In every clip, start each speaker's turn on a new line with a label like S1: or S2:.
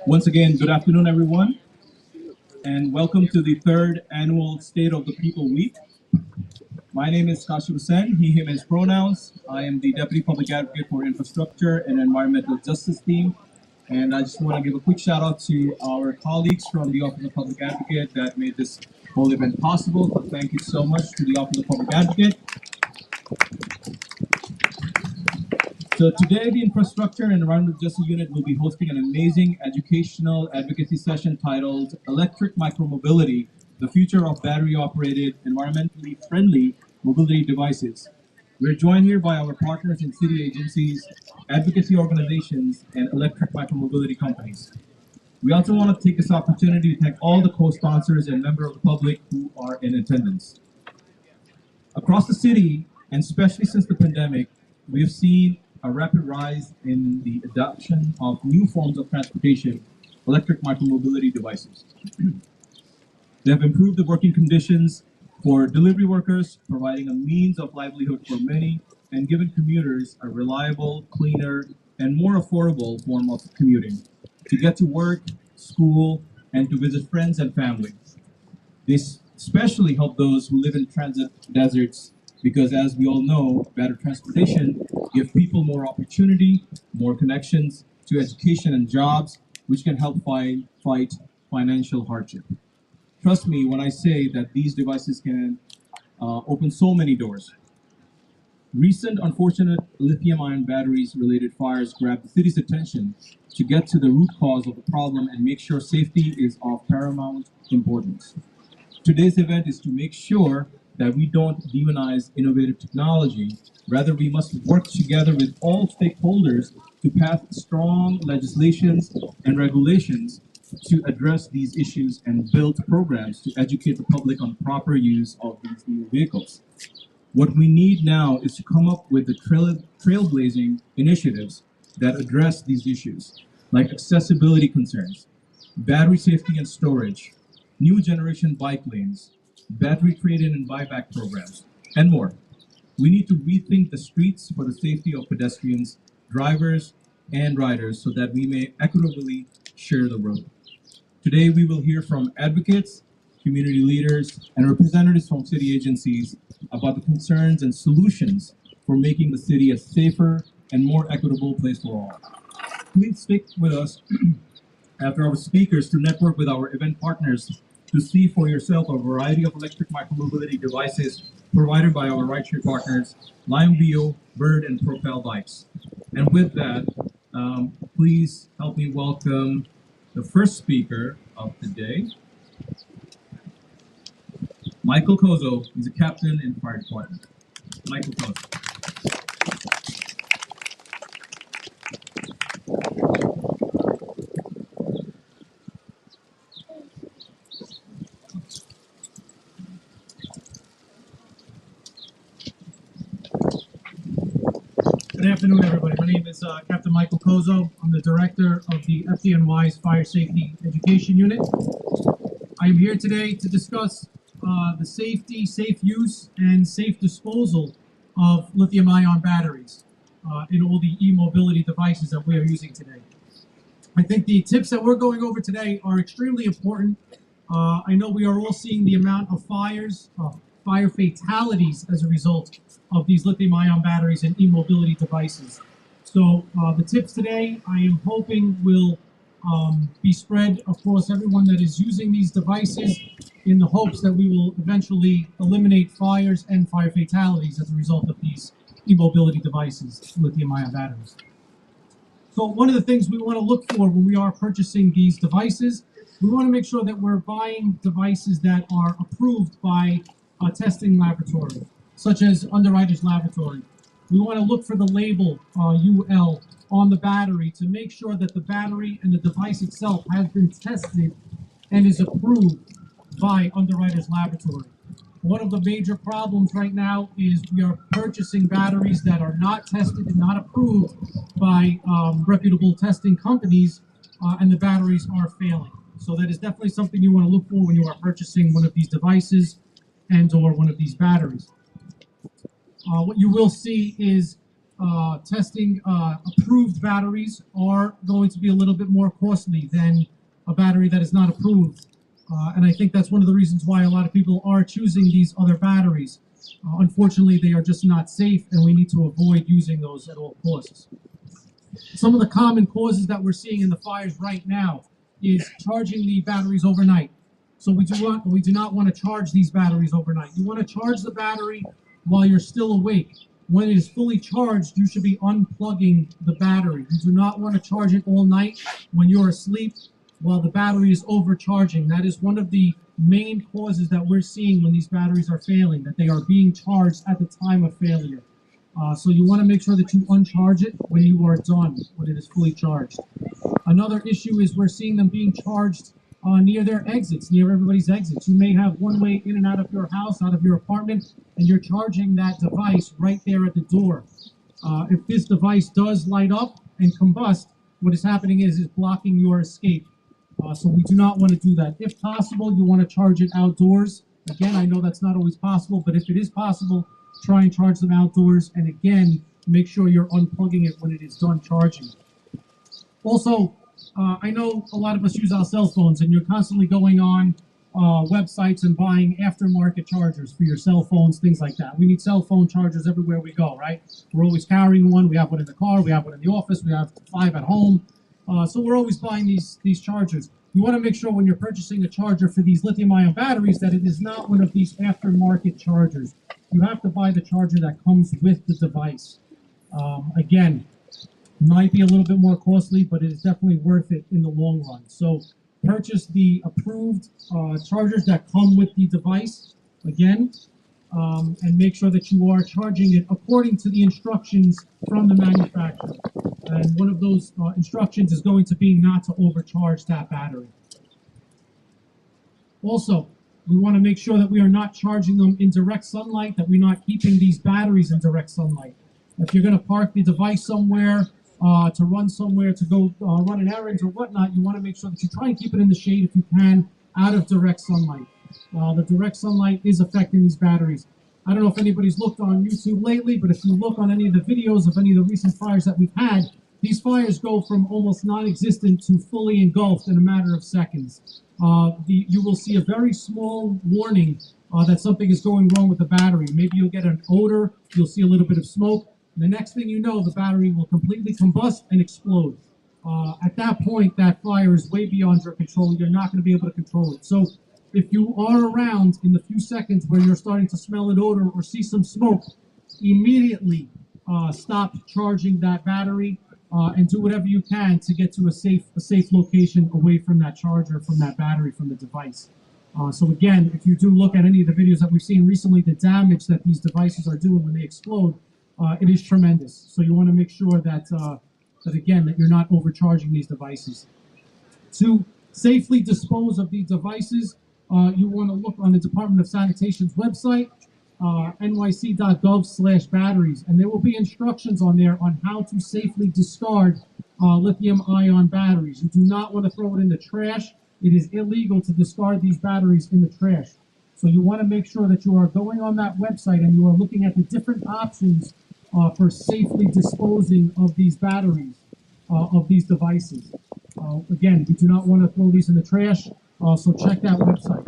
S1: Once again, good afternoon, everyone, and welcome to the third annual State of the People Week. My name is Kashif Sen, he, him, his pronouns. I am the Deputy Public Advocate for Infrastructure and Environmental Justice team. And I just want to give a quick shout out to our colleagues from the Office of Public Advocate that made this whole event possible. So thank you so much to the Office of Public Advocate. So today, the Infrastructure and Environmental Justice Unit will be hosting an amazing educational advocacy session titled Electric Micromobility, the Future of Battery-Operated, Environmentally Friendly Mobility Devices. We're joined here by our partners in city agencies, advocacy organizations, and electric micromobility companies. We also want to take this opportunity to thank all the co-sponsors and members of the public who are in attendance. Across the city, and especially since the pandemic, we have seen a rapid rise in the adoption of new forms of transportation, electric micromobility devices. They have improved the working conditions for delivery workers, providing a means of livelihood for many, and given commuters a reliable, cleaner, and more affordable form of commuting to get to work, school, and to visit friends and family. This especially help those who live in transit deserts because, as we all know, better transportation gives people more opportunity, more connections to education and jobs, which can help fight financial hardship. Trust me when I say that these devices can open so many doors. Recent unfortunate lithium-ion batteries-related fires grabbed the city's attention to get to the root cause of the problem and make sure safety is of paramount importance. Today's event is to make sure that we don't demonize innovative technology. Rather, we must work together with all stakeholders to pass strong legislations and regulations to address these issues and build programs to educate the public on proper use of these new vehicles. What we need now is to come up with the trailblazing initiatives that address these issues, like accessibility concerns, battery safety and storage, new generation bike lanes, battery trade-in and buyback programs, and more. We need to rethink the streets for the safety of pedestrians, drivers, and riders so that we may equitably share the road. Today, we will hear from advocates, community leaders, and representatives from city agencies about the concerns and solutions for making the city a safer and more equitable place for all. Please stick with us after our speakers to network with our event partners to see for yourself a variety of electric micromobility devices provided by our rideshare partners, Lime, Veo, Bird, and Propel Bikes. And with that, please help me welcome the first speaker of the day, Michael Kozo. He's a captain in the fire department. Michael Kozo.
S2: Good afternoon, everybody. My name is Captain Michael Kozo. I'm the director of the FDNY's Fire Safety Education Unit. I am here today to discuss the safety, safe use, and safe disposal of lithium-ion batteries in all the e-mobility devices that we are using today. I think the tips that we're going over today are extremely important. I know we are all seeing the amount of fire fatalities as a result of these lithium-ion batteries and e-mobility devices. So the tips today, I am hoping will be spread across everyone that is using these devices in the hopes that we will eventually eliminate fires and fire fatalities as a result of these e-mobility devices, lithium-ion batteries. So one of the things we want to look for when we are purchasing these devices, we want to make sure that we're buying devices that are approved by a testing laboratory, such as Underwriters Laboratory. We want to look for the label UL on the battery to make sure that the battery and the device itself has been tested and is approved by Underwriters Laboratory. One of the major problems right now is we are purchasing batteries that are not tested and not approved by reputable testing companies, and the batteries are failing. So that is definitely something you want to look for when you are purchasing one of these devices and or one of these batteries. What you will see is testing approved batteries are going to be a little bit more costly than a battery that is not approved. And I think that's one of the reasons why a lot of people are choosing these other batteries. Unfortunately, they are just not safe, and we need to avoid using those at all costs. Some of the common causes that we're seeing in the fires right now is charging the batteries overnight. So we do not want to charge these batteries overnight. You want to charge the battery while you're still awake. When it is fully charged, you should be unplugging the battery. You do not want to charge it all night when you're asleep while the battery is overcharging. That is one of the main causes that we're seeing when these batteries are failing, that they are being charged at the time of failure. So you want to make sure that you uncharge it when you are done, when it is fully charged. Another issue is we're seeing them being charged near their exits, near everybody's exits. You may have one way in and out of your house, out of your apartment, and you're charging that device right there at the door. If this device does light up and combust, what is happening is blocking your escape. So we do not want to do that. If possible, you want to charge it outdoors. Again, I know that's not always possible, but if it is possible, try and charge them outdoors. And again, make sure you're unplugging it when it is done charging. Also, I know a lot of us use our cell phones, and you're constantly going on websites and buying aftermarket chargers for your cell phones, things like that. We need cell phone chargers everywhere we go, right? We're always carrying one. We have one in the car. We have one in the office. We have 5 at home. So we're always buying these chargers. You want to make sure when you're purchasing a charger for these lithium-ion batteries that it is not one of these aftermarket chargers. You have to buy the charger that comes with the device. Again, might be a little bit more costly, but it is definitely worth it in the long run. So purchase the approved chargers that come with the device, again, and make sure that you are charging it according to the instructions from the manufacturer. And one of those instructions is going to be not to overcharge that battery. Also, we want to make sure that we are not charging them in direct sunlight, that we're not keeping these batteries in direct sunlight. If you're going to park the device somewhere, to run somewhere, to go run an errand or whatnot, you want to make sure that you try and keep it in the shade if you can, out of direct sunlight. The direct sunlight is affecting these batteries. I don't know if anybody's looked on YouTube lately, but if you look on any of the videos of any of the recent fires that we've had, these fires go from almost non-existent to fully engulfed in a matter of seconds. You will see a very small warning that something is going wrong with the battery. Maybe you'll get an odor, you'll see a little bit of smoke. The next thing you know, the battery will completely combust and explode. At that point, that fire is way beyond your control. You're not going to be able to control it. So if you are around in the few seconds where you're starting to smell an odor or see some smoke, immediately stop charging that battery and do whatever you can to get to a safe location away from that charger, from that battery, from the device. So again, if you do look at any of the videos that we've seen recently, the damage that these devices are doing when they explode, it is tremendous. So you want to make sure that, that you're not overcharging these devices. To safely dispose of these devices, you want to look on the Department of Sanitation's website, nyc.gov/batteries, and there will be instructions on there on how to safely discard lithium-ion batteries. You do not want to throw it in the trash. It is illegal to discard these batteries in the trash. So you want to make sure that you are going on that website and you are looking at the different options for safely disposing of these batteries, of these devices. Again, we do not want to throw these in the trash, so check that website.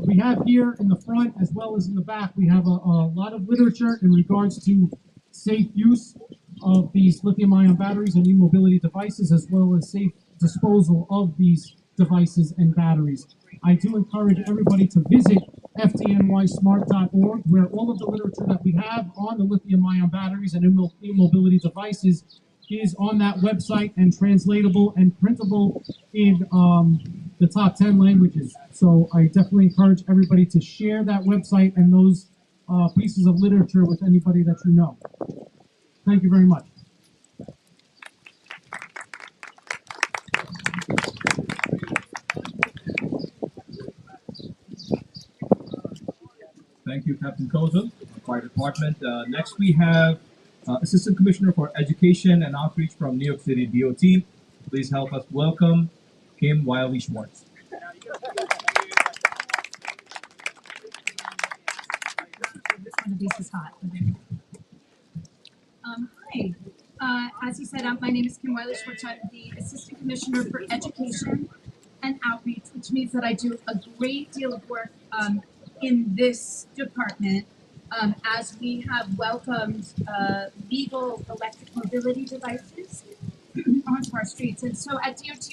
S2: We have here in the front as well as in the back, we have a lot of literature in regards to safe use of these lithium-ion batteries and e-mobility devices, as well as safe disposal of these devices and batteries. I do encourage everybody to visit fdnysmart.org, where all of the literature that we have on the lithium-ion batteries and e-mobility devices is on that website and translatable and printable in the top 10 languages. So I definitely encourage everybody to share that website and those pieces of literature with anybody that you know. Thank you very much.
S1: Thank you, Captain Koza, Fire Department. Next, we have Assistant Commissioner for Education and Outreach from New York City DOT. Please help us welcome Kim Wiley Schwartz.
S3: One of these is hot. Hi. As you said, my name is Kim Wiley Schwartz. I'm the Assistant Commissioner for Education and Outreach, which means that I do a great deal of work in this department as we have welcomed legal electric mobility devices onto our streets. And so at DOT,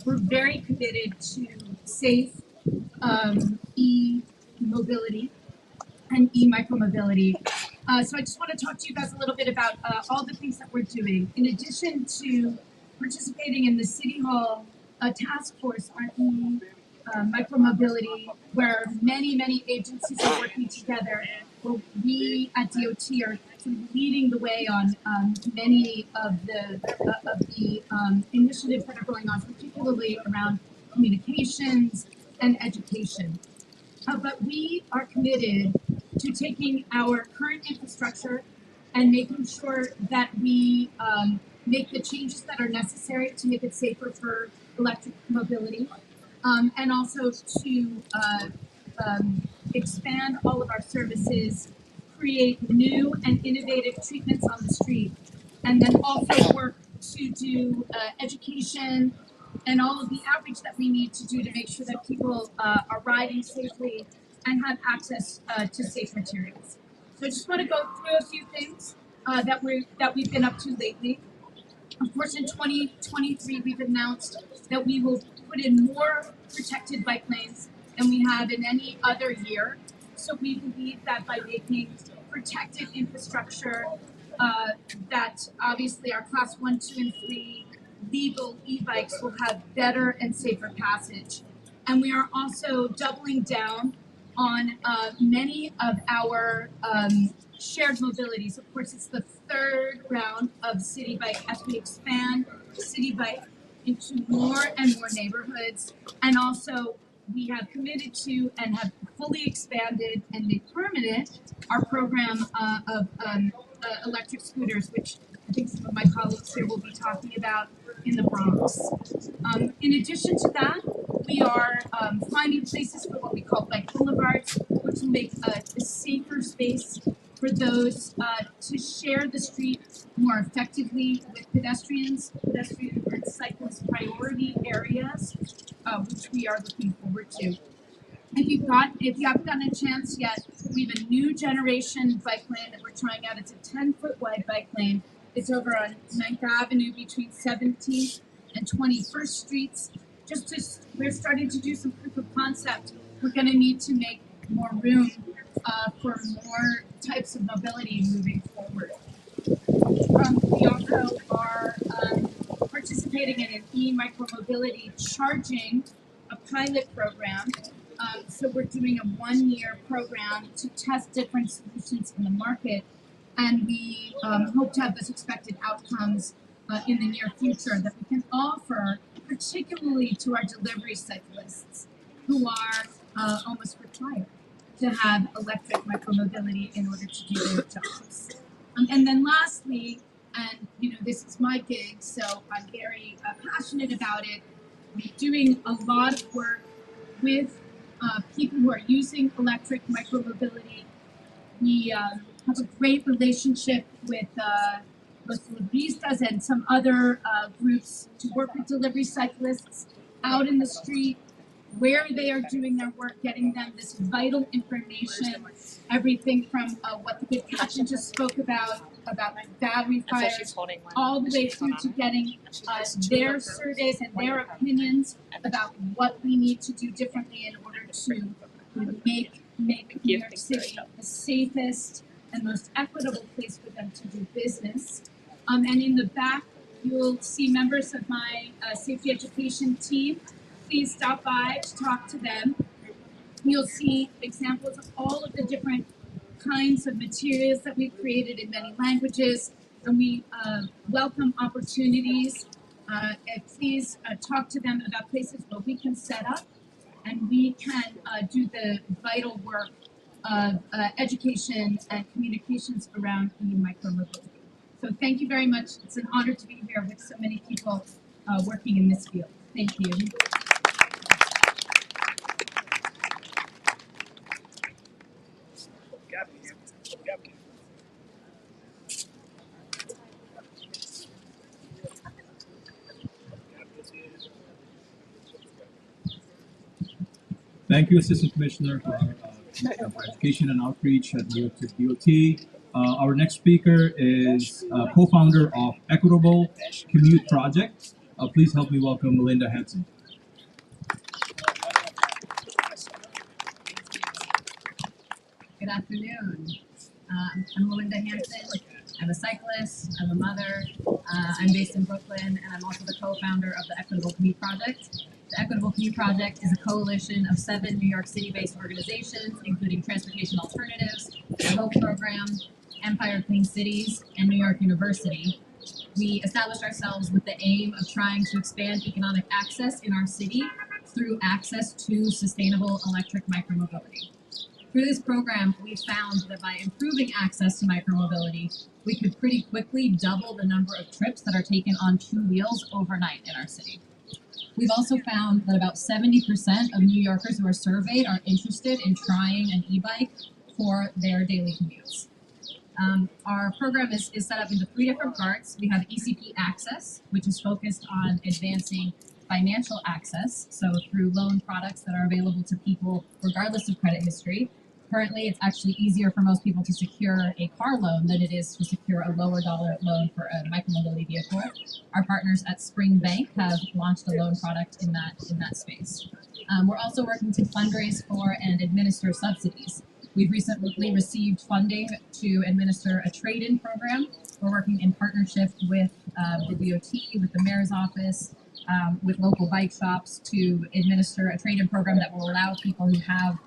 S3: we're very committed to safe e-mobility and e-micromobility. So I just want to talk to you guys a little bit about all the things that we're doing. In addition to participating in the City Hall task force on micromobility, where many agencies are working together, where we at DOT are sort of leading the way on many of the initiatives that are going on, particularly around communications and education. But we are committed to taking our current infrastructure and making sure that we make the changes that are necessary to make it safer for electric mobility, and also to expand all of our services, create new and innovative treatments on the street, and then also work to do education and all of the outreach that we need to do to make sure that people are riding safely and have access to safe materials. So I just want to go through a few things that we've been up to lately. Of course, in 2023, we've announced that we will put in more protected bike lanes than we have in any other year. So we believe that by making protected infrastructure, that obviously our class 1, 2, and 3 legal e-bikes will have better and safer passage. And we are also doubling down on many of our shared mobilities. Of course, it's the third round of City Bike as we expand City Bike into more and more neighborhoods. And also, we have committed to and have fully expanded and made permanent our program of electric scooters, which I think some of my colleagues here will be talking about in the Bronx. In addition to that, we are finding places for what we call bike boulevards, which will make a safer space for those to share the street more effectively with pedestrian and cyclist priority areas, which we are looking forward to. If you haven't gotten a chance yet, we have a new generation bike lane that we're trying out. It's a 10-foot wide bike lane. It's over on 9th Avenue between 17th and 21st Streets. We're starting to do some proof of concept. We're going to need to make more room for more types of mobility moving forward. We also are participating in an e-micromobility charging, a pilot program. So we're doing a 1-year program to test different solutions in the market, and we hope to have those expected outcomes in the near future that we can offer, particularly to our delivery cyclists who are almost required to have electric micromobility in order to do their jobs. And then lastly, and this is my gig, so I'm very passionate about it. We're doing a lot of work with people who are using electric micromobility. We have a great relationship with Vistas and some other groups to work with delivery cyclists out in the street, where they are doing their work, getting them this vital information, everything from what the good captain just spoke about battery fires, all the way through to getting their surveys and their opinions about what we need to do differently in order to make New York City the safest and most equitable place for them to do business. And in the back, you'll see members of my safety education team. Please stop by to talk to them. You'll see examples of all of the different kinds of materials that we've created in many languages, and we welcome opportunities. Please talk to them about places where we can set up and we can do the vital work education and communications around micromobility. So thank you very much. It's an honor to be here with so many people working in this field. Thank you.
S1: Thank you, Assistant Commissioner, for Education and Outreach at DOT. Our next speaker is co-founder of Equitable Commute Project. Please help me welcome Melinda Hanson.
S4: Good afternoon. I'm Melinda Hanson. I'm a cyclist. I'm a mother. I'm based in Brooklyn, and I'm also the co-founder of the Equitable Commute Project. The Equitable Commute Project is a coalition of 7 New York City-based organizations, including Transportation Alternatives, the HOPE Program, Empire Clean Cities, and New York University. We established ourselves with the aim of trying to expand economic access in our city through access to sustainable electric micromobility. Through this program, we found that by improving access to micromobility, we could pretty quickly double the number of trips that are taken on 2 wheels overnight in our city. We've also found that about 70% of New Yorkers who are surveyed are interested in trying an e-bike for their daily commutes. Our program is set up into 3 different parts. We have ECP Access, which is focused on advancing financial access, so through loan products that are available to people regardless of credit history. Currently, it's actually easier for most people to secure a car loan than it is to secure a lower dollar loan for a micromobility vehicle. Our partners at Spring Bank have launched a loan product in that space. We're also working to fundraise for and administer subsidies. We've recently received funding to administer a trade-in program. We're working in partnership with the DOT, with the mayor's office, with local bike shops to administer a trade-in program that will allow people who have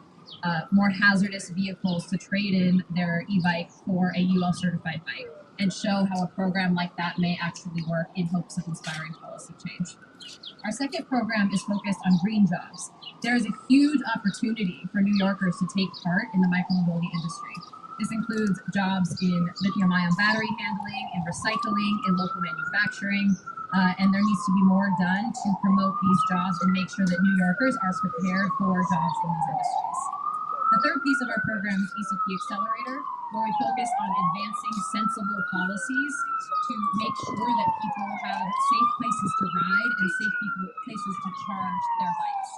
S4: more hazardous vehicles to trade in their e-bike for a UL certified bike and show how a program like that may actually work in hopes of inspiring policy change. Our second program is focused on green jobs. There is a huge opportunity for New Yorkers to take part in the micromobility industry. This includes jobs in lithium-ion battery handling, in recycling, in local manufacturing, and there needs to be more done to promote these jobs and make sure that New Yorkers are prepared for jobs in these industries. The third piece of our program is ECP Accelerator, where we focus on advancing sensible policies to make sure that people have safe places to ride and safe places to charge their bikes.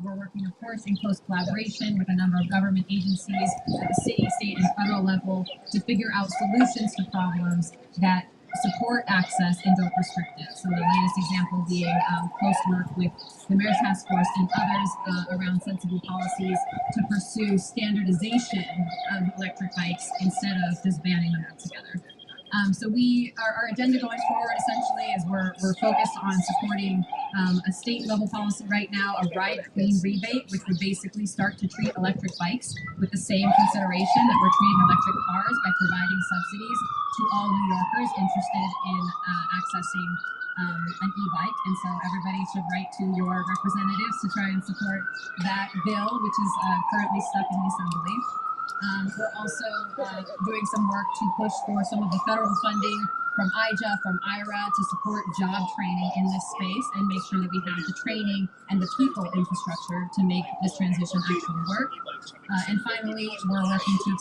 S4: We're working, of course, in close collaboration with a number of government agencies at the city, state, and federal level to figure out solutions to problems that support access and don't restrict it. So the latest example being close work with the Mayor's Task Force and others around sensible policies to pursue standardization of electric bikes instead of just banning them altogether. So our agenda going forward essentially is we're focused on supporting a state level policy right now, a ride clean rebate, which would basically start to treat electric bikes with the same consideration that we're treating electric cars by providing subsidies to all New Yorkers interested in accessing an e-bike. And so everybody should write to your representatives to try and support that bill, which is currently stuck in the Assembly. We're also doing some work to push for some of the federal funding from IJA, from IRA to support job training in this space and make sure that we have the training and the people infrastructure to make this transition actually work. And finally, we're working to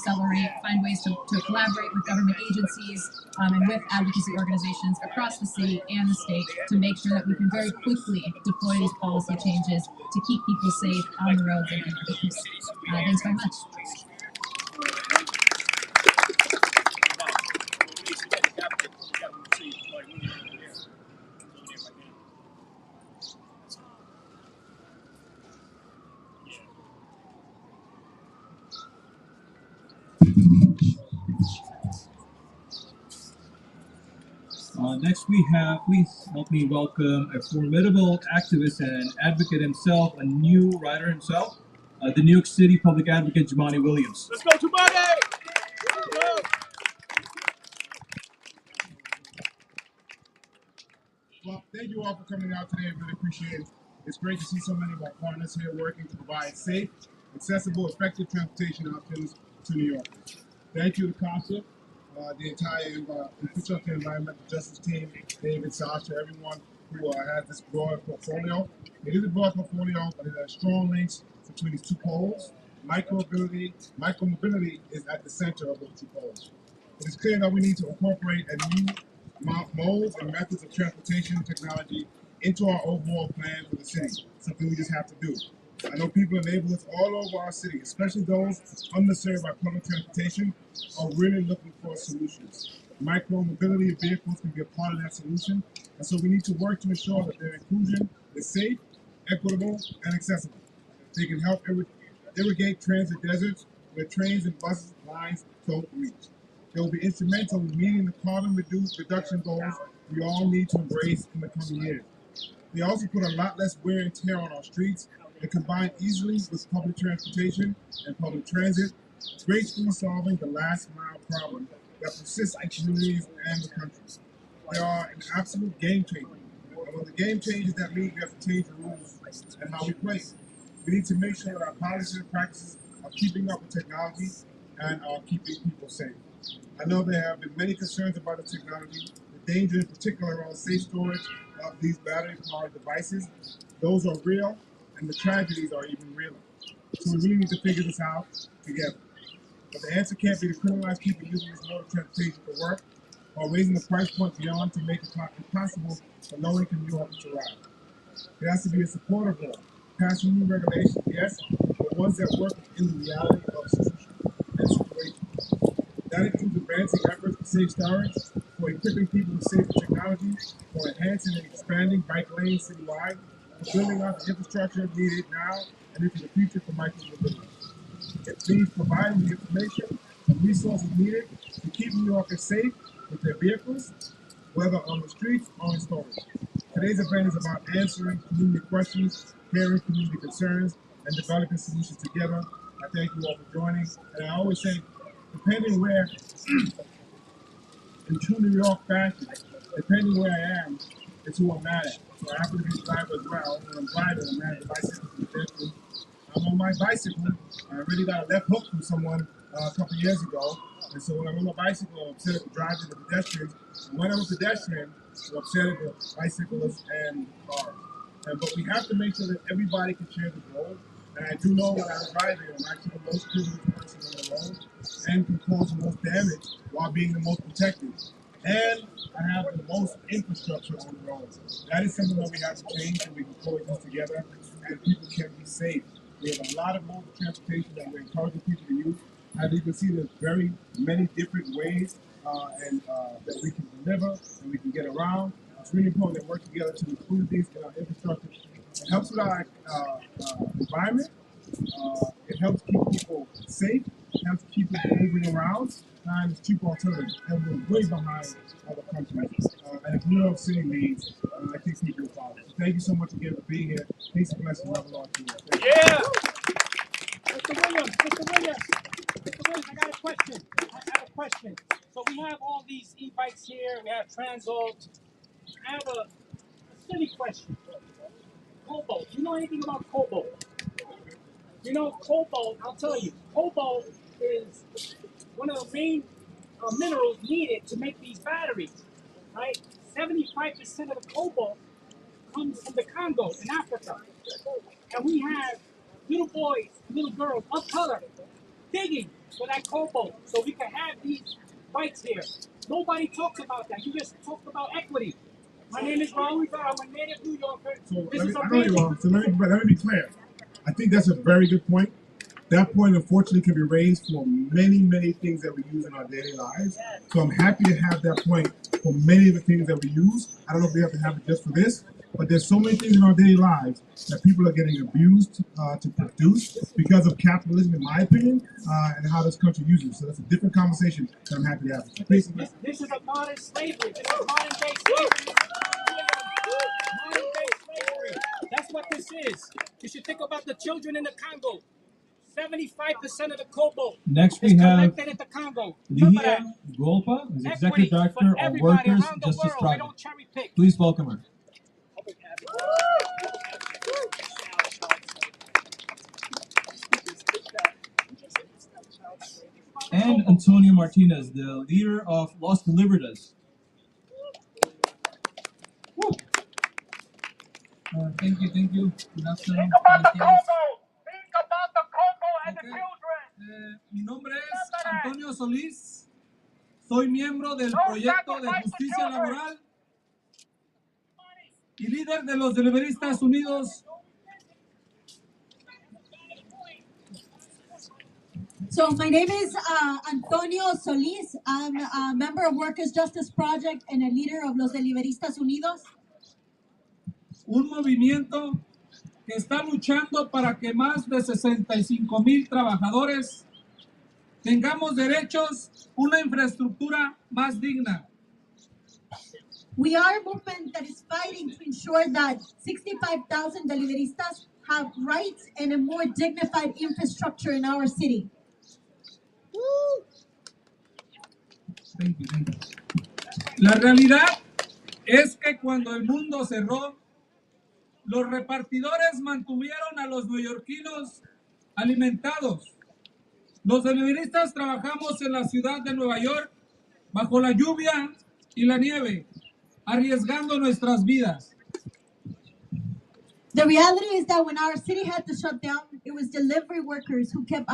S4: find ways to collaborate with government agencies and with advocacy organizations across the city and the state to make sure that we can very quickly deploy these policy changes to keep people safe on the roads and in our homes. Thanks very much.
S1: Next please help me welcome a formidable activist and advocate himself, a new writer himself, the New York City public advocate, Jumaane Williams.
S5: Let's go, Jumaane! Well, thank you all for coming out today. I really appreciate it. It's great to see so many of our partners here working to provide safe accessible, effective transportation options to New Yorkers. Thank you to CASA, the entire infrastructure and environmental justice team, David, Sasha, everyone who has this broad portfolio. It is a broad portfolio, but it has strong links between these two poles. Micromobility is at the center of those two poles. It is clear that we need to incorporate a new modes and methods of transportation technology into our overall plan for the city, something we just have to do. I know people in neighborhoods all over our city, especially those underserved by public transportation, are really looking for solutions. Micro-mobility of vehicles can be a part of that solution, and so we need to work to ensure that their inclusion is safe, equitable, and accessible. They can help irrigate transit deserts where trains and bus lines don't reach. They will be instrumental in meeting the carbon reduction goals we all need to embrace in the coming years. They also put a lot less wear and tear on our streets and combine easily with public transportation and public transit, gracefully solving the last mile problem that persists in communities and the country. They are an absolute game changer. And when the game changes, that means we have to change the rules and how we play. We need to make sure that our policies and practices are keeping up with technology and are keeping people safe. I know there have been many concerns about the technology, the danger in particular around safe storage of these battery-powered devices. Those are real, and the tragedies are even realer. So we really need to figure this out together. But the answer can't be to criminalize people using this mode of transportation for work, or raising the price point beyond to make it impossible for low-income New Yorkers to ride. There has to be a supportive law, passing new regulations, yes, but ones that work in the reality of solution and situation. That includes advancing efforts for safe storage, for equipping people with safer technology, for enhancing and expanding bike lanes citywide, for building out the infrastructure needed now and into the future for micromobility. It means providing the information and resources needed to keep New Yorkers safe with their vehicles, whether on the streets or in storage. Today's event is about answering community questions, hearing community concerns, and developing solutions together. I thank you all for joining. And I always say, depending where, in true New York fashion, depending where I am, it's who I'm mad at. So I happen to be a driver as well. When I'm driving, I'm mad at the bicycle for the pedestrian. I'm on my bicycle. I already got a left hook from someone a couple years ago. And so when I'm on my bicycle, I'm upset at the drivers and the pedestrians. And when I'm a pedestrian, I'm upset at the bicyclists and cars. But we have to make sure that everybody can share the road. And I do know when I'm driving, I'm actually the most privileged person on the road and can cause the most damage while being the most protected. And I have the most infrastructure on the road. That is something that we have to change and we can coexist together and people can be safe. We have a lot of modes of transportation that we're encouraging people to use. As you can see, there's very many different ways that we can deliver and we can get around. It's really important that we work together to include these in our infrastructure. It helps with our environment. It helps keep people safe. It helps keep people moving around. And it's cheap alternatives. And we're way behind other countries. And if New York City leads, I think people will follow. So thank you so much again for being here. Peace and blessings. Love and law to you.
S6: Yeah. Mr. Williams, I got a question. I have a question. So we have all these e-bikes here. We have Transalps. I have a silly question. Cobalt. You know anything about cobalt? You know, cobalt, I'll tell you. Cobalt is one of the main minerals needed to make these batteries, right? 75% of the cobalt comes from the Congo in Africa. And we have little boys, little girls of color digging for that cobalt so we can have these bikes here. Nobody talks about that. You just talked about equity. My name is Raul Rivera. I'm a native New Yorker.
S5: So
S6: This is
S5: I know you
S6: amazing.
S5: are. So let me be clear. I think that's a very good point. That point, unfortunately, can be raised for many, many things that we use in our daily lives. So I'm happy to have that point for many of the things that we use. I don't know if we have to have it just for this, but there's so many things in our daily lives that people are getting abused to produce because of capitalism, in my opinion, and how this country uses it. So that's a different conversation that I'm happy to have.
S6: This is a modern slavery. This is modern day slavery. Modern day slavery. That's what this is. You should think about the children in the Congo. 75% of the cobalt
S1: Next,
S6: is
S1: we have
S6: collected at the Congo. Remember that.
S1: Lihia Golpa, who's
S6: Equity
S1: Executive Director
S6: for
S1: of
S6: everybody
S1: Workers
S6: around the
S1: Justice
S6: world. We
S1: Project.
S6: don't cherry pick.
S1: Please welcome her. Martinez, the leader of Los Deliberadas. Woo. Thank you, thank you. Good afternoon.
S6: Think about the
S1: Buenos días.
S6: Congo. Think about the Congo and the
S1: Okay.
S6: children.
S1: Mi nombre es Antonio Solís. Soy miembro del proyecto de justicia laboral y líder de los Deliveristas Unidos.
S7: So my name is Antonio Solis. I'm a member of Workers' Justice Project and a leader of Los Deliveristas Unidos.
S1: Un movimiento que está luchando para que más de 65,000 trabajadores tengamos derechos, una infraestructura más digna.
S7: We are a movement that is fighting to ensure that 65,000 deliveristas have rights and a more dignified infrastructure in our city.
S1: Thank you. La realidad es que cuando el mundo cerró, los repartidores mantuvieron a los neoyorquinos alimentados. Los deliveristas trabajamos en la ciudad de Nueva York bajo la lluvia y la nieve, arriesgando nuestras vidas.
S7: The reality is that when our city had to shut down, it was delivery workers who kept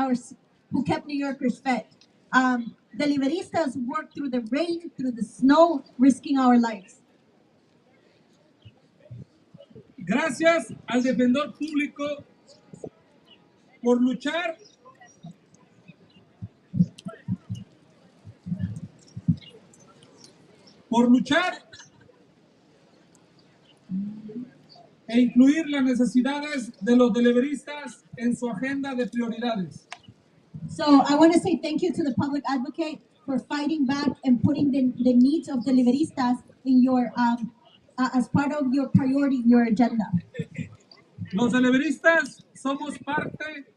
S7: New Yorkers fed. Deliveristas worked through the rain, through the snow, risking our lives.
S1: Gracias al defensor público por luchar e incluir las necesidades de los deliveristas en su agenda de prioridades.
S7: So I want to say thank you to the public advocate for fighting back and putting the needs of deliveristas in your as part of your priority, your agenda.
S1: Los deliveristas somos parte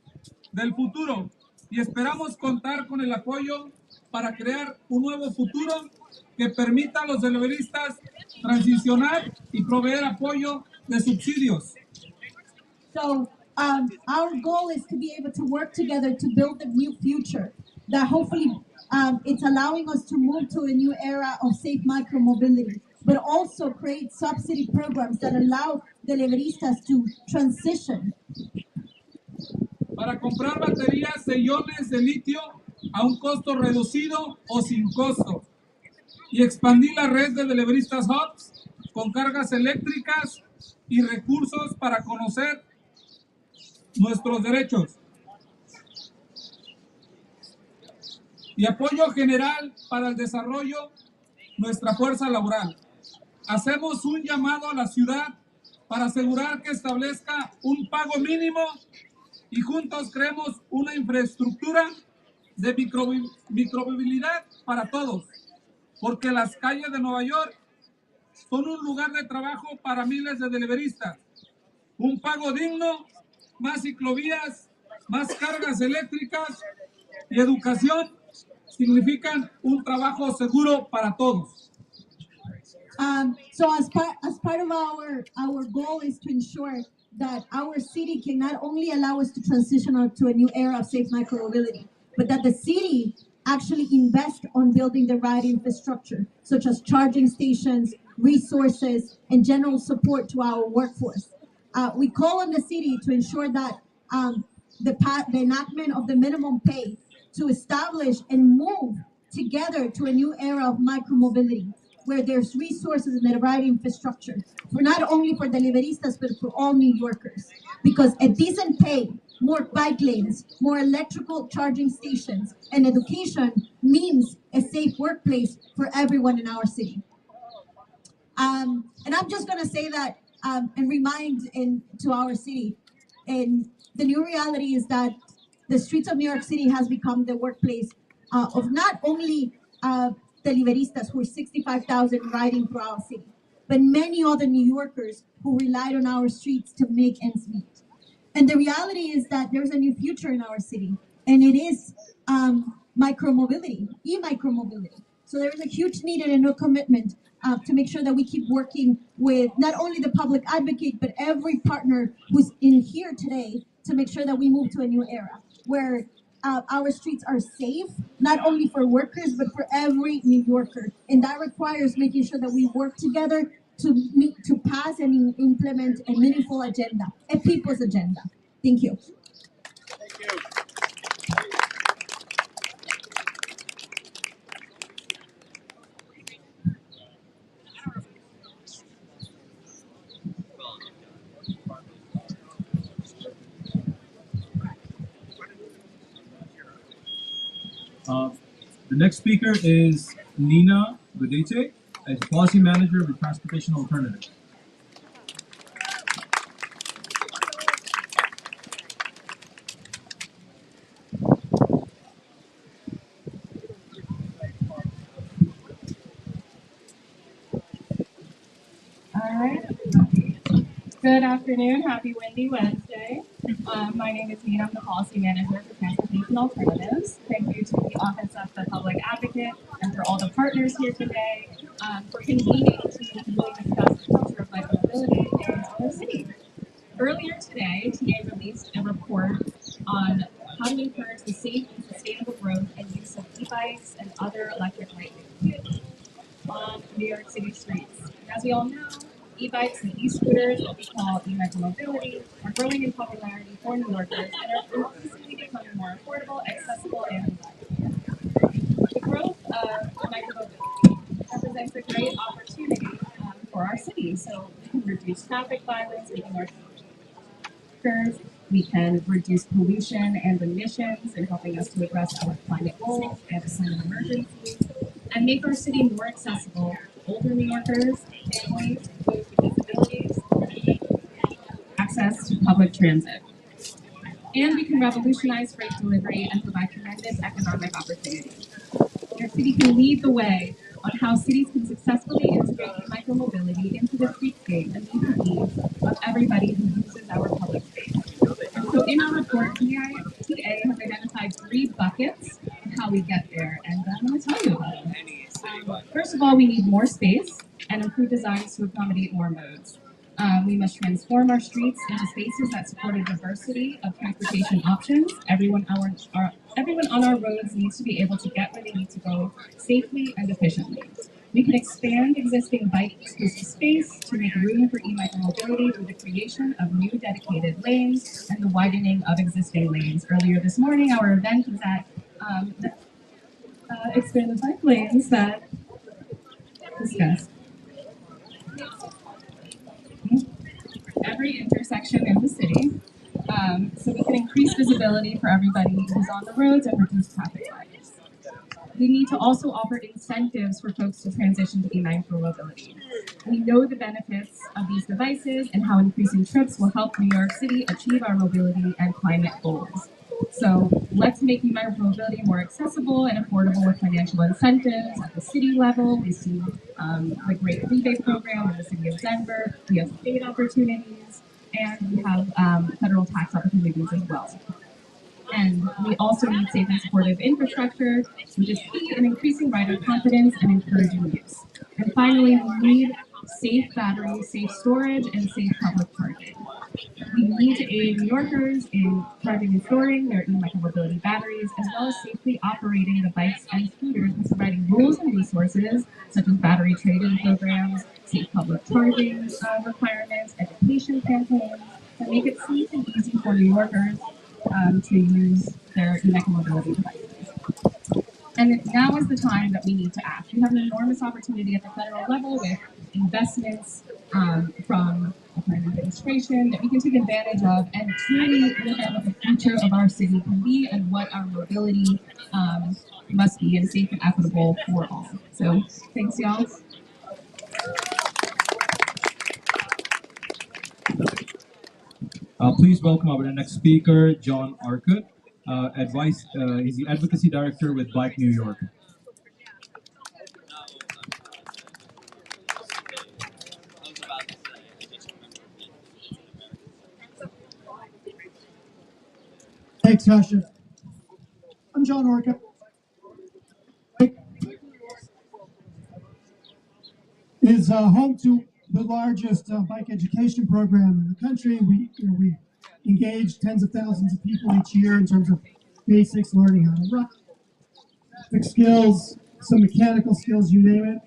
S1: del futuro y esperamos contar con el apoyo para crear un nuevo futuro que permita a los deliveristas transicionar y proveer apoyo de subsidios.
S7: So our goal is to be able to work together to build a new future that hopefully it's allowing us to move to a new era of safe micromobility, but also create subsidy programs that allow deliveristas to transition.
S1: Para comprar baterías de iones de litio a un costo reducido o sin costo y expandir la red de deliveristas hubs con cargas eléctricas y recursos para conocer nuestros derechos. Y apoyo general para el desarrollo de nuestra fuerza laboral. Hacemos un llamado a la ciudad para asegurar que establezca un pago mínimo y juntos creemos una infraestructura de micromovilidad para todos, porque las calles de Nueva York son un lugar de trabajo para miles de deliveristas. Un pago digno, más ciclovías, más cargas eléctricas y educación significan un trabajo seguro para todos.
S7: So as part of our goal is to ensure that our city can not only allow us to transition to a new era of safe micromobility, but that the city actually invest on building the right infrastructure, such as charging stations, resources, and general support to our workforce. We call on the city to ensure that the enactment of the minimum pay to establish and move together to a new era of micromobility, where there's resources and the right infrastructure, for not only for deliveristas, but for all New Yorkers. Because a decent pay, more bike lanes, more electrical charging stations, and education means a safe workplace for everyone in our city. And I'm just gonna say that and remind to our city, and the new reality is that the streets of New York City has become the workplace of not only deliveristas, who are 65,000 riding through our city, but many other New Yorkers who relied on our streets to make ends meet. And the reality is that there's a new future in our city, and it is micromobility, e-micromobility. So there is a huge need and a new commitment to make sure that we keep working with not only the public advocate, but every partner who's in here today to make sure that we move to a new era where our streets are safe, not only for workers but for every New Yorker, and that requires making sure that we work together to pass and implement a meaningful agenda, a people's agenda. Thank you.
S1: Uh, the next speaker is Nina Vedete, as Policy Manager with Transportation Alternatives.
S8: All right. Good afternoon. Happy Windy Wednesday. My name is Nina. I'm the Policy Manager for Transportation Alternatives. Thank you to the Office of the Public Advocate and for all the partners here today for convening to really discuss the future of micromobility in our city. Earlier today, TA released a report on how to encourage the safe and sustainable growth and use of e-bikes and other electric lightweight vehicles on New York City streets. As we all know, e-bikes and e-scooters, what we call e-micromobility, are growing in popularity for New Yorkers and are increasingly becoming more affordable, accessible, and desirable. The growth of micromobility represents a great opportunity for our city. So we can reduce traffic violence, making our city, we can reduce pollution and emissions and helping us to address our climate goals and climate emergencies, and make our city more accessible to older New Yorkers, families, those with disabilities, access to public transit. And we can revolutionize freight delivery and provide tremendous economic opportunities. Your city can lead the way on how cities can successfully integrate micromobility into the streetscape and meet the needs of everybody who uses our public space. And so in our report, TA has identified 3 buckets of how we get there, and I'm going to tell you about them. First of all, we need more space and improved designs to accommodate more modes. We must transform our streets into spaces that support a diversity of transportation options. Everyone on our roads needs to be able to get where they need to go safely and efficiently. We can expand existing bike exclusive space to make room for e-micromobility through the creation of new dedicated lanes and the widening of existing lanes. Earlier this morning, our event was at expanded bike lanes that discussed every intersection in the city, so we can increase visibility for everybody who's on the roads and reduce traffic lights. We need to also offer incentives for folks to transition to e-micromobility. We know the benefits of these devices and how increasing trips will help New York City achieve our mobility and climate goals. So let's make e-micromobility more accessible and affordable with financial incentives at the city level. We see the great rebate program in the city of Denver. We have state opportunities, and we have federal tax opportunities as well. And we also need safe and supportive infrastructure, which is key in increasing rider confidence and encouraging use. And finally, we need safe batteries, safe storage, and safe public charging. We need to aid New Yorkers in charging and storing their e-micromobility batteries, as well as safely operating the bikes and scooters and providing rules and resources such as battery trade-in programs, safe public charging requirements, education campaigns that make it safe and easy for New Yorkers to use their e-micromobility devices. And now is the time that we need to act. We have an enormous opportunity at the federal level with investments from the current administration that we can take advantage of and truly look at what the future of our city can be and what our mobility must be, and safe and equitable for all. So thanks, y'all.
S1: Please welcome our next speaker, John Arcott. He's the Advocacy Director with Bike New York.
S9: Thanks, Tasha. I'm John Arcott. Is home to the largest bike education program in the country. We engage tens of thousands of people each year in terms of basics, learning how to run, skills, some mechanical skills, you name it.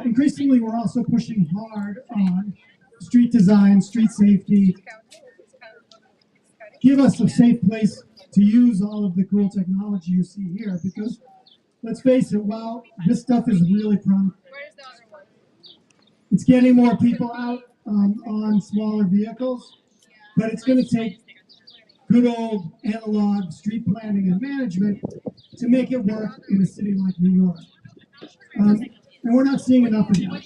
S9: Increasingly, we're also pushing hard on street design, street safety. Give us a safe place to use all of the cool technology you see here, because let's face it, while this stuff is really promising, it's getting more people out on smaller vehicles, but it's going to take good old analog street planning and management to make it work in a city like New York. And we're not seeing enough of that.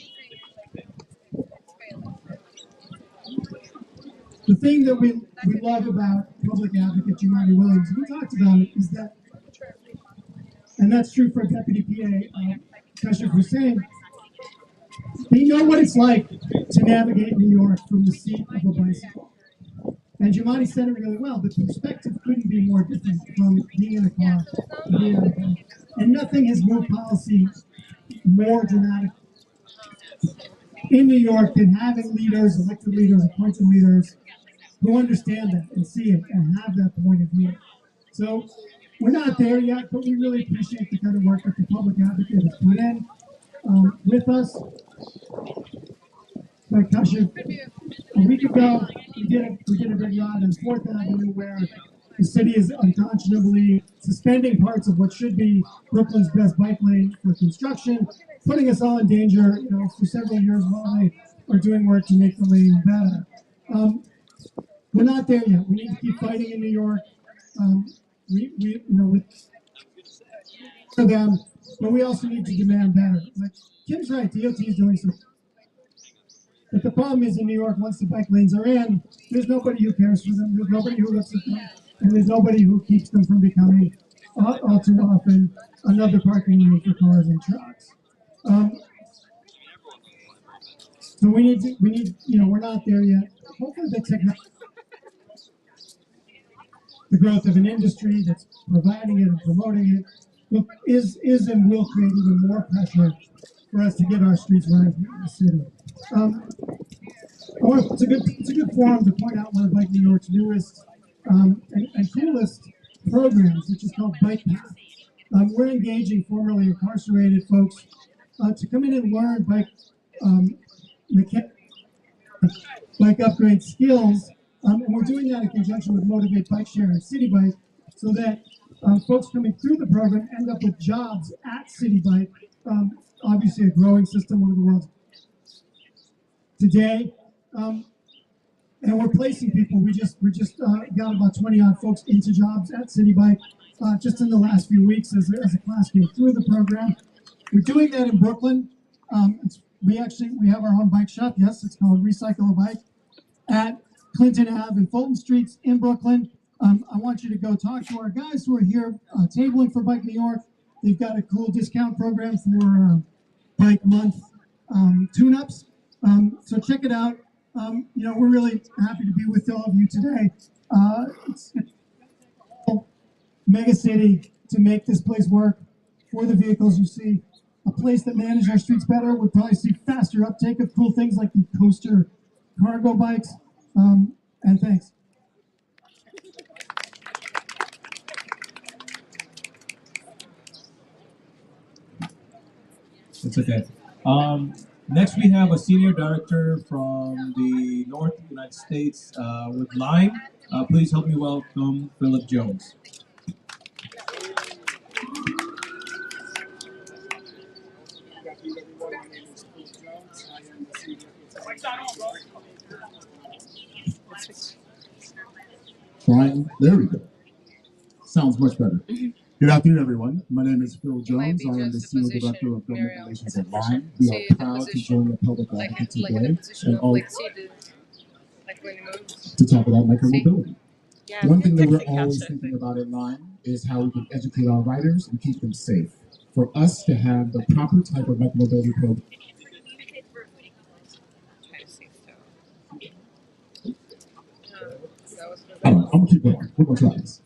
S9: The thing that we love about public advocate Jumani Williams, we talked about it, is that, and that's true for Deputy PA Kashif Hussain, they know what it's like to navigate New York from the seat of a bicycle. And Jumani said it really well. The perspective couldn't be more different from being in a car to being in a bike. And nothing has moved policy more dramatically in New York than having leaders, elected leaders, appointed leaders, who understand that and see it and have that point of view. So we're not there yet, but we really appreciate the kind of work that the public advocate has put in with us. Like Kashif, a week ago, we did a big ride on 4th Avenue where the city is unconscionably suspending parts of what should be Brooklyn's best bike lane for construction, putting us all in danger, for several years while they are doing work to make the lane better. We're not there yet. We need to keep fighting in New York. For them, but we also need to demand better. Like Kim's right, DOT is doing some. But the problem is in New York, once the bike lanes are in, there's nobody who cares for them. There's nobody who looks at them, and there's nobody who keeps them from becoming all too often another parking lane for cars and trucks. So we need, we're not there yet. Hopefully the growth of an industry that's providing it and promoting it is and will create even more pressure for us to get our streets running here in the city. It's a good forum to point out one of Bike New York's newest and coolest programs, which is called Bike Path. We're engaging formerly incarcerated folks to come in and learn bike upgrade skills, and we're doing that in conjunction with Motivate Bike Share and City Bike, so that folks coming through the program end up with jobs at City Bike, obviously a growing system, one of the world's today. And we're placing people. We just got about 20 odd folks into jobs at City Bike just in the last few weeks as a class came through the program. We're doing that in Brooklyn. We have our own bike shop. Yes, it's called Recycle a Bike at Clinton Ave and Fulton Streets in Brooklyn. I want you to go talk to our guys who are here tabling for Bike New York. They've got a cool discount program for Bike Month tune-ups. So check it out. We're really happy to be with all of you today. It's mega city to make this place work for the vehicles you see. A place that managed our streets better would probably see faster uptake of cool things like the coaster cargo bikes. And thanks.
S1: It's okay. Next, we have a senior director from the North United States with Lime. Please help me welcome Philip Jones.
S10: Fine. There we go. Sounds much better. Good afternoon, everyone. My name is Phil Jones. I am the Senior Director of Government Relations at Lime. We are proud to join the public advocate today and all to talk about micromobility. One thing that we're always thinking about at Lime is how we can educate our riders and keep them safe. For us to have the proper type of micromobility program. I'm gonna keep going. We're gonna try this.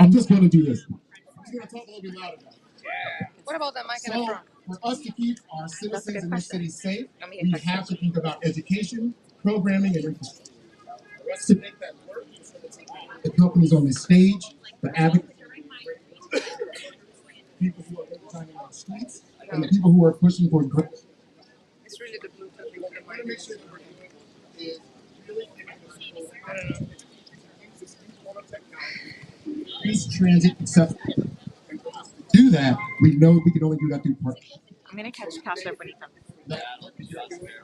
S10: I'm just gonna do this. I'm just gonna talk a little bit louder now.
S11: What about that mic in the front?
S10: for us to keep our citizens in this city safe, we have to think about education, programming, and infrastructure. For us to make that work, the companies on this stage, the advocates, people who are designing on the streets, and the people who are pushing for growth. It's really the Bluetooth. We want to make sure that we're doing is really giving the people this transit accessible. And for us to do that, we know we can only do that through partnership. I'm gonna catch Cash Up when he comes.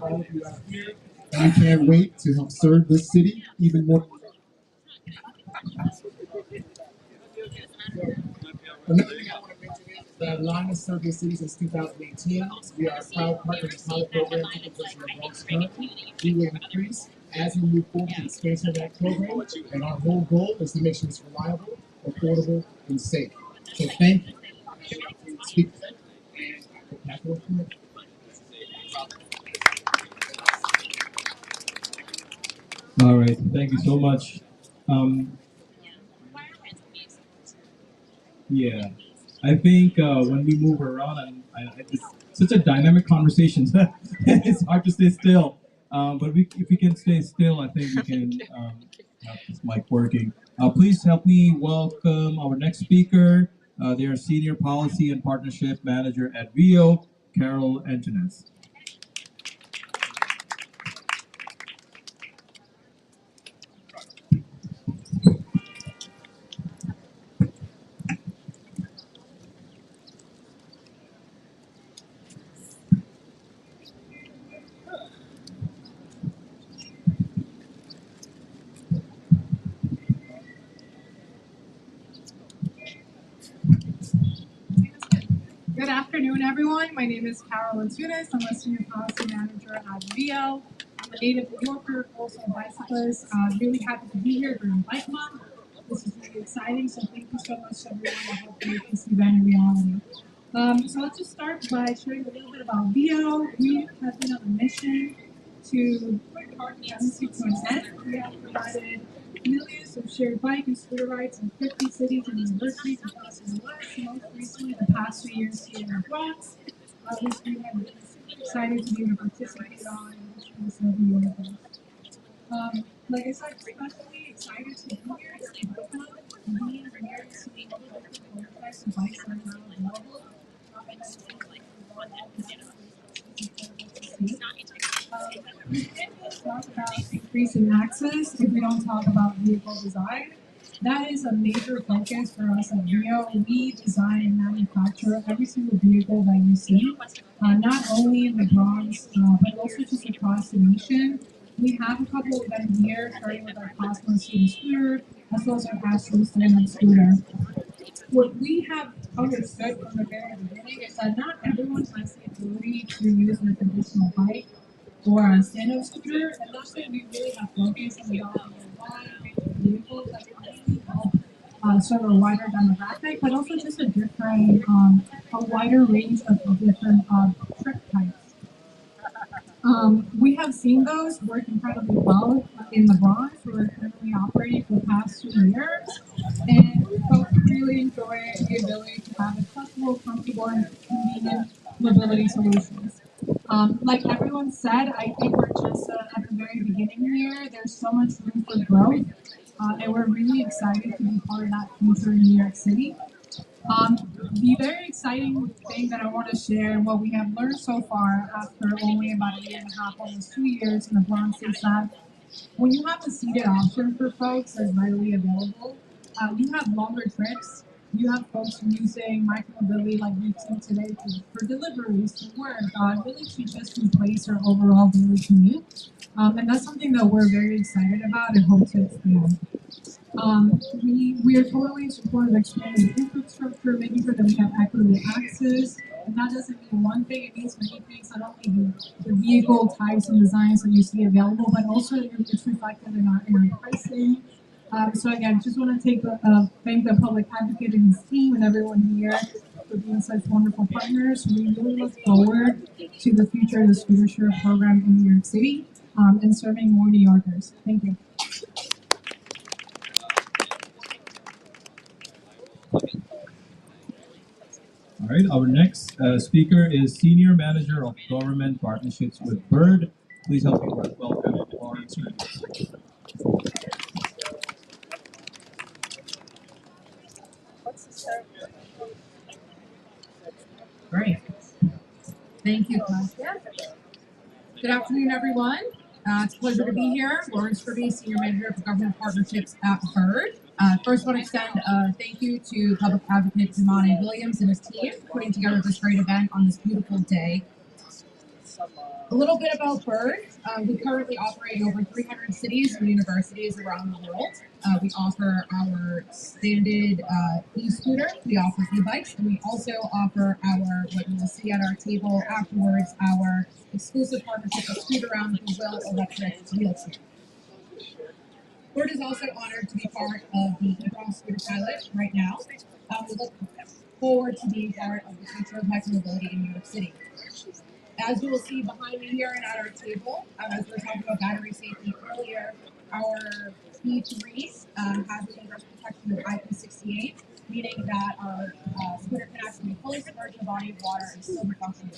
S10: All of you out here, and we can't wait to help serve this city even more. Another thing I want to mention is that Lime has served this city since 2018. We are a proud partner in pilot program taking place in the Bronx currently. We will increase as we move forward with the expansion of that program, and our whole goal is to make sure it's reliable, affordable, and safe. So thank you. Speak.
S1: All right, thank you so much. Um, yeah, I think when we move around, and it's such a dynamic conversation, it's hard to stay still. But if we can stay still, I think we can have this mic working. Please help me welcome our next speaker. They are Senior Policy and Partnership Manager at Veo, Carol Antones.
S11: Good afternoon, everyone. My name is Carol Antunes. I'm a Senior Policy Manager at Veo. I'm a native New Yorker, also a bicyclist. Really happy to be here during Bike Month. This is really exciting, so thank you so much, everyone. I hope to make this event a reality. So let's just start by sharing a little bit about Veo. We have been on a mission to put carbon dependency to an end. We have provided millions of shared bike and scooter rides in 50 cities and universities across the U.S. Most recently, the past 2 years here in the Bronx, which we have been super excited to be able to participate on and wish for some of you events. Like I said, especially excited to be here in Bike Month and being here to see all the different types of bikes that are now available. We can't talk about increasing access if we don't talk about vehicle design. That is a major focus for us at Veo. We design and manufacture every single vehicle that you see, not only in the Bronx, but also just across the nation. We have a couple of them here, starting with our Cosmos City scooter, as well as our Astro stand-up scooter. What we have understood from the very beginning is that not everyone has the ability to use a traditional bike or a stand-up scooter, and that's why we really have focused on developing a wide range of vehicles that can really help serve a wider demographic, but also just a wider range of different trip types. We have seen those work incredibly well in the Bronx. We're currently operating for the past 2 years, and folks really enjoy the ability to have accessible, comfortable, and convenient mobility solutions. Like everyone said, I think we're just at the very beginning here. There's so much room for growth, and we're really excited to be part of that future in New York City. The very exciting thing that I want to share and what we have learned so far after only about a year and a half, almost 2 years in the Bronx is that when you have a seated option for folks that's readily available, you have longer trips. You have folks using micromobility like we've seen today for deliveries, to work, really to just replace their overall daily commute. And that's something that we're very excited about and hope to expand. We are totally in support of expanding infrastructure, making sure that we have equitable access. And that doesn't mean one thing, it means many things, not only the vehicle types and designs that you see available, but also it's reflected in our pricing. So again, just want to thank the public advocate and his team and everyone here for being such wonderful partners. We really look forward to the future of the scooter share program in New York City and serving more New Yorkers. Thank you.
S1: All right, our next speaker is Senior Manager of Government Partnerships with Bird. Please help me welcome Lauren Stern.
S12: Great. Thank you, Claudia. Good afternoon, everyone. It's a pleasure to be here. Lauren Scribby, Senior Manager for Government Partnerships at Bird. First, want to extend a thank you to Public Advocate Damani Williams and his team for putting together this great event on this beautiful day. A little bit about Bird. We currently operate in over 300 cities and universities around the world. We offer our standard e-scooter, we offer e-bikes, and we also offer our, what you will see at our table afterwards, our exclusive partnership with Scooter Around the Will electric wheelchair. Bird is also honored to be part of the e-bike scooter pilot right now. We look forward to being part of the future of micromobility in New York City. As you will see behind me here and at our table, as we were talking about battery safety earlier, our P3s have an ingress protection of IP68, meaning that our scooter can actually be fully submerged in a body of water and still be functional.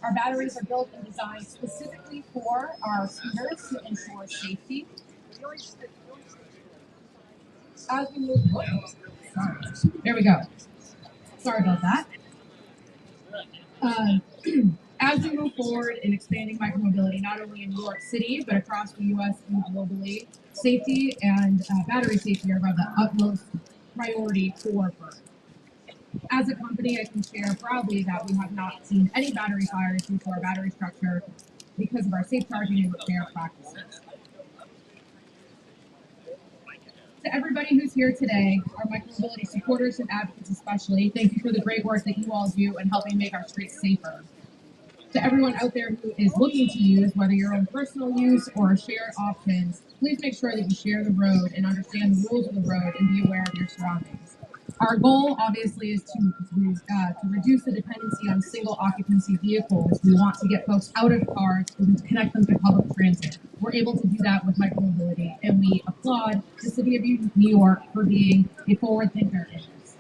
S12: Our batteries are built and designed specifically for our scooters to ensure safety. As we move, there we go. Sorry about that. As we move forward in expanding micromobility, not only in New York City, but across the U.S. and globally, safety and battery safety are of the utmost priority for Bird. As a company, I can share proudly that we have not seen any battery fires due to our battery structure because of our safe charging and repair practices. To everybody who's here today, our micromobility supporters and advocates especially, thank you for the great work that you all do in helping make our streets safer. To everyone out there who is looking to use, whether your own personal use or a shared option, please make sure that you share the road and understand the rules of the road and be aware of your surroundings. Our goal, obviously, is to reduce the dependency on single occupancy vehicles. We want to get folks out of cars and connect them to public transit. We're able to do that with micromobility, and we applaud the City of New York for being a forward thinker in this.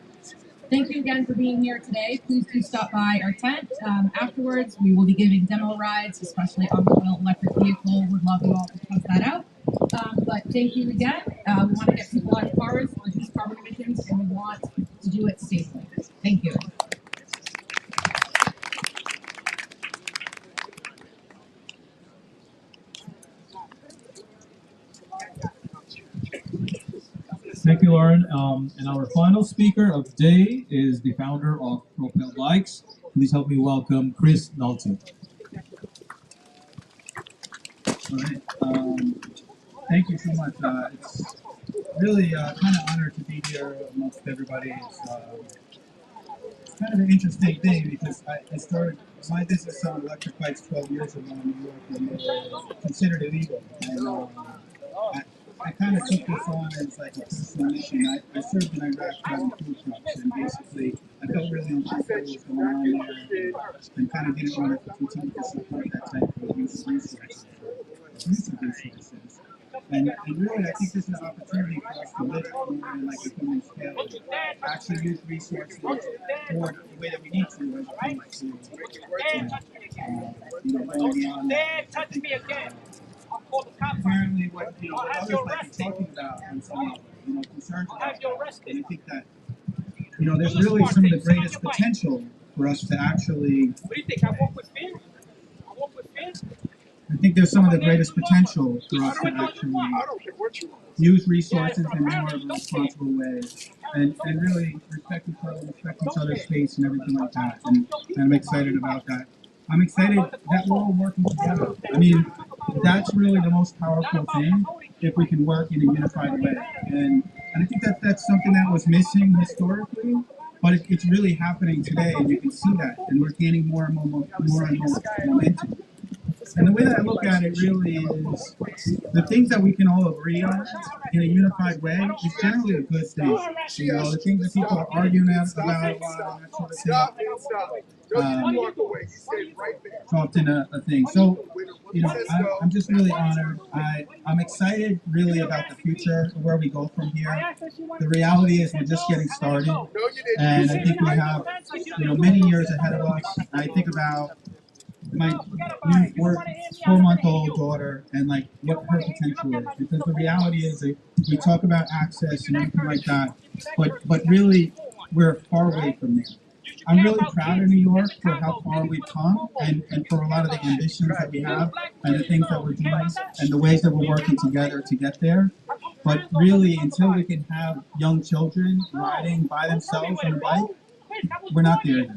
S12: Thank you again for being here today. Please do stop by our tent. Afterwards, we will be giving demo rides, especially on the Will electric vehicle. Would love you all to check that out. But thank you again. We want to get people out of cars, reduce carbon emissions, and we want to do it safely. Thank you.
S1: Thank you, Lauren. And our final speaker of the day is the founder of Propel Bikes. Please help me welcome Chris Nalty.
S13: All right. Thank you so much. It's really kind of honored to be here amongst everybody. It's kind of an interesting thing because I started my business on electric bikes 12 years ago in New York when they were considered illegal. And I kind of took this on as like a personal mission. I served in Iraq driving food trucks, and basically I felt really uncomfortable what was going on there, and kind of didn't want to continue to support that type of use of resources. And really, I think this is an opportunity for us to live more in like a human scale, actually use resources more the way that we need to, as opposed to going beyond that. Apparently, what others might be talking about on some level, concerns about that. And I think that there's really some of the greatest potential for us to actually. What do you think? I walk with Finn. I think there's some of the greatest potential for us to actually use resources in more of a responsible way, and really respect each other's space and everything like that. And I'm excited about that. I'm excited that we're all working together. I mean, that's really the most powerful thing, if we can work in a unified way. And I think that that's something that was missing historically, but it's really happening today, and you can see that, and we're gaining more and more momentum. And the way that I look at it really is the things that we can all agree on in a unified way is generally a good thing. You know, the things that people are arguing about a lot and that sort of thing. It's often a thing. So, you know, I'm just really honored. I'm excited really about the future, where we go from here. The reality is we're just getting started. And I think we have, you know, many years ahead of us. I think about my new 4-month-old daughter and like what her potential is, because the reality is that we talk about access and everything like that, but really we're far away from there. I'm really proud of New York for how far we've come and for a lot of the ambitions that we have and the things that we're doing and the ways that we're working together to get there. But really, until we can have young children riding by themselves on a bike, we're not there yet.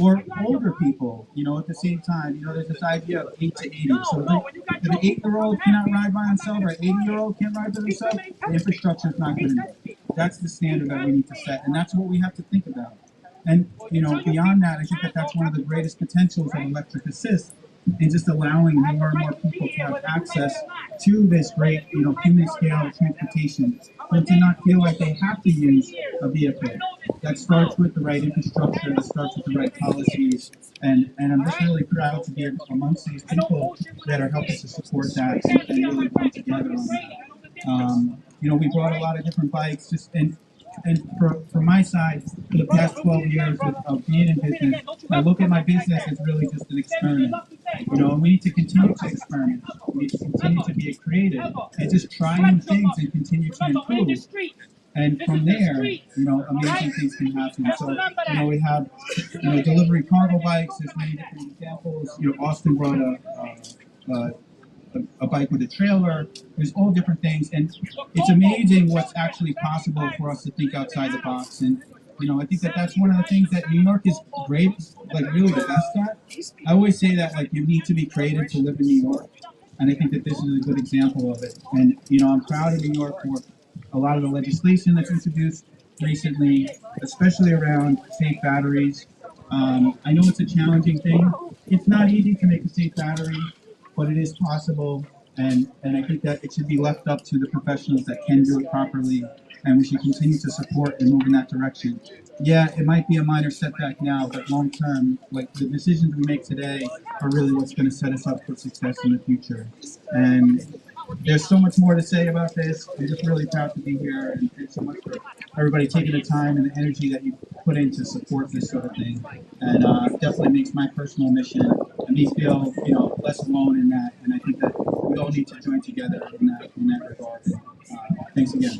S13: Or older people, you know, at the same time, you know, there's this idea of 8 to 80. So if an 8-year-old cannot ride by himself or an 80-year-old can't ride by themselves, the infrastructure is not good enough. That's the standard that we need to set, and that's what we have to think about. And, you know, beyond that, I think that that's one of the greatest potentials of electric assist in just allowing more and more people to have access to this great, you know, human scale transportation, but to not feel like they have to use a vehicle. That starts with the right infrastructure, that starts with the right policies, and I'm just really proud to be amongst these people that are helping to support that and really come together on that. You know, we brought a lot of different bikes, just and for my side, for the past 12 years of being in business, I look at my business as really just an experiment. You know, and we need to continue to experiment. We need to continue to be creative and just try new things and continue to improve. And from there, you know, amazing things can happen. So, you know, we have, you know, delivery cargo bikes. There's many different examples. You know, Austin brought a bike with a trailer. There's all different things, and it's amazing what's actually possible for us to think outside the box. And you know, I think that that's one of the things that New York is great, like really the best at. I always say that like you need to be creative to live in New York, and I think that this is a good example of it. And you know, I'm proud of New York for a lot of the legislation that's introduced recently, especially around safe batteries. I know it's a challenging thing. It's not easy to make a safe battery, but it is possible, and I think that it should be left up to the professionals that can do it properly, and we should continue to support and move in that direction. Yeah, it might be a minor setback now, but long term, like the decisions we make today are really what's going to set us up for success in the future. And there's so much more to say about this. I'm just really proud to be here, and thanks so much for everybody taking the time and the energy that you put in to support this sort of thing. And definitely makes my personal mission and me feel, you know, less alone in that. And I think that we all need to join together in that regard. Thanks again.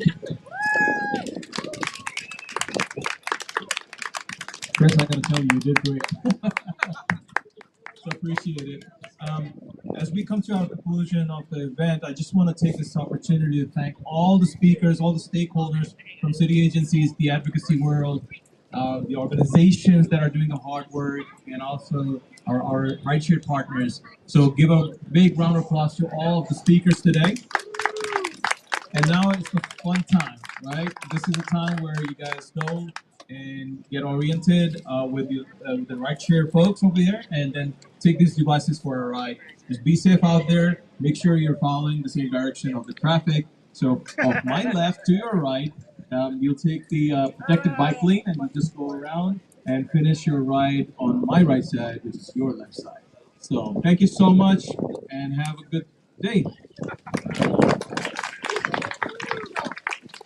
S1: Chris, I gotta tell you, you did great. So appreciate it. As we come to our conclusion of the event, I just want to take this opportunity to thank all the speakers, all the stakeholders from city agencies, the advocacy world, the organizations that are doing the hard work, and also our rideshare partners. So give a big round of applause to all of the speakers today. And now it's the fun time, right? This is a time where you guys go and get oriented with the rideshare folks over there, and then take these devices for a ride. Just be safe out there. Make sure you're following the same direction of the traffic. So off my left to your right, you'll take the protected bike lane, and you just go around and finish your ride on my right side, which is your left side. So thank you so much, and have a good day.